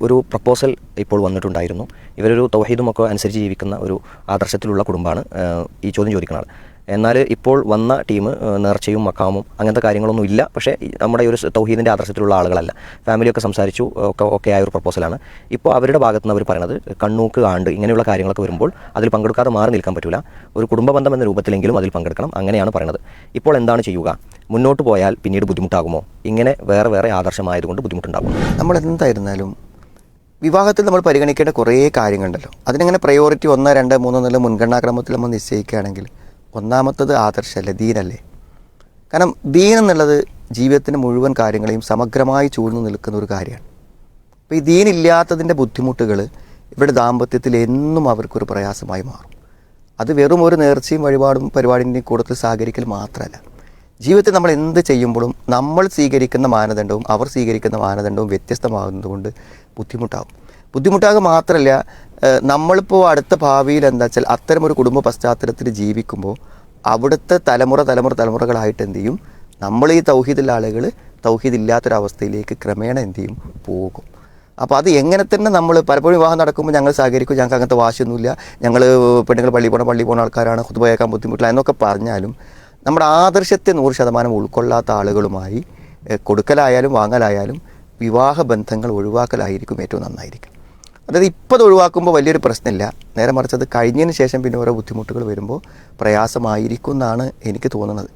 ഒരു പ്രപ്പോസൽ ഇപ്പോൾ വന്നിട്ടുണ്ടായിരുന്നു. ഇവരൊരു തൗഹീദുമൊക്കെ അനുസരിച്ച് ജീവിക്കുന്ന ഒരു ആദർശത്തിലുള്ള കുടുംബമാണ് ഈ ചോദ്യം ചോദിക്കുന്ന ആൾ. എന്നാൽ ഇപ്പോൾ വന്ന ടീം നേർച്ചയും മക്കാമും അങ്ങനത്തെ കാര്യങ്ങളൊന്നും ഇല്ല. പക്ഷേ നമ്മുടെ ഒരു തൗഹീദിൻ്റെ ആദർശത്തിലുള്ള ആളുകളല്ല. ഫാമിലിയൊക്കെ സംസാരിച്ചു ഒക്കെ ആയ ഒരു പ്രപ്പോസലാണ്. ഇപ്പോൾ അവരുടെ ഭാഗത്ത് നിന്ന് അവർ പറയുന്നത് കണ്ണൂക്ക് ആണ്ട് ഇങ്ങനെയുള്ള കാര്യങ്ങളൊക്കെ വരുമ്പോൾ അതിൽ പങ്കെടുക്കാതെ മാറി നിൽക്കാൻ പറ്റില്ല. ഒരു കുടുംബ ബന്ധം എന്ന രൂപത്തിലെങ്കിലും അതിൽ പങ്കെടുക്കണം. അങ്ങനെയാണ് പറയുന്നത്. ഇപ്പോൾ എന്താണ് ചെയ്യുക? മുന്നോട്ട് പോയാൽ പിന്നീട് ബുദ്ധിമുട്ടാകുമോ? ഇങ്ങനെ വേറെ ആദർശമായതുകൊണ്ട് ബുദ്ധിമുട്ടുണ്ടാകുമോ? നമ്മൾ എന്തായിരുന്നാലും വിവാഹത്തിൽ നമ്മൾ പരിഗണിക്കേണ്ട കുറേ കാര്യങ്ങളുണ്ടല്ലോ. അതിനങ്ങനെ പ്രയോറിറ്റി 1, 2, 3 എന്നുള്ള മുൻഗണനാക്രമത്തിൽ നമ്മൾ നിശ്ചയിക്കുകയാണെങ്കിൽ ഒന്നാമത്തത് ആദർശമല്ലേ, ദീനല്ലേ. കാരണം ദീൻ എന്നുള്ളത് ജീവിതത്തിൻ്റെ മുഴുവൻ കാര്യങ്ങളെയും സമഗ്രമായി ചൂഴ്ന്നു നിൽക്കുന്ന ഒരു കാര്യമാണ്. അപ്പോൾ ഈ ദീനില്ലാത്തതിൻ്റെ ബുദ്ധിമുട്ടുകൾ ഇവരുടെ ദാമ്പത്യത്തിൽ എന്നും അവർക്കൊരു പ്രയാസമായി മാറും. അത് വെറും ഒരു നേർച്ചയും വഴിപാടും പരിപാടിൻ്റെയും കൂട്ടത്തിൽ സഹകരിക്കൽ മാത്രമല്ല, ജീവിതത്തിൽ നമ്മൾ എന്ത് ചെയ്യുമ്പോഴും നമ്മൾ സ്വീകരിക്കുന്ന മാനദണ്ഡവും അവർ സ്വീകരിക്കുന്ന മാനദണ്ഡവും വ്യത്യസ്തമാകുന്നതുകൊണ്ട് ബുദ്ധിമുട്ടാകുക മാത്രമല്ല, നമ്മളിപ്പോൾ അടുത്ത ഭാവിയിൽ എന്താ വെച്ചാൽ അത്തരമൊരു കുടുംബ പശ്ചാത്തലത്തിൽ ജീവിക്കുമ്പോൾ അവിടുത്തെ തലമുറകളായിട്ട് എന്ത് ചെയ്യും, നമ്മൾ ഈ തൗഹീദുള്ള ആളുകൾ തൗഹീദില്ലാത്തൊരവസ്ഥയിലേക്ക് ക്രമേണ എന്ത് ചെയ്യും, പോകും. അപ്പോൾ അത് എങ്ങനെ തന്നെ നമ്മൾ പലപ്പോഴും വിവാഹം നടക്കുമ്പോൾ ഞങ്ങൾ സഹകരിക്കും, ഞങ്ങൾക്ക് അങ്ങനത്തെ വാശിയൊന്നുമില്ല, ഞങ്ങൾ പെണ്ണുങ്ങൾ പള്ളി പോകുന്ന ആൾക്കാരാണ്, ഖുതുബ കേൾക്കാൻ ബുദ്ധിമുട്ടില്ല എന്നൊക്കെ പറഞ്ഞാലും നമ്മുടെ ആദർശത്തെ 100% ഉൾക്കൊള്ളാത്ത ആളുകളുമായി കൊടുക്കലായാലും വാങ്ങലായാലും വിവാഹ ബന്ധങ്ങൾ ഒഴിവാക്കലായിരിക്കും ഏറ്റവും നന്നായിരിക്കും. അതായത് ഇപ്പോൾ അത് ഒഴിവാക്കുമ്പോൾ വലിയൊരു പ്രശ്നമില്ല, നേരെ മറിച്ച് അത് കഴിഞ്ഞതിന് ശേഷം പിന്നെ ഓരോ ബുദ്ധിമുട്ടുകൾ വരുമ്പോൾ പ്രയാസമായിരിക്കും എന്നാണ് എനിക്ക് തോന്നുന്നത്.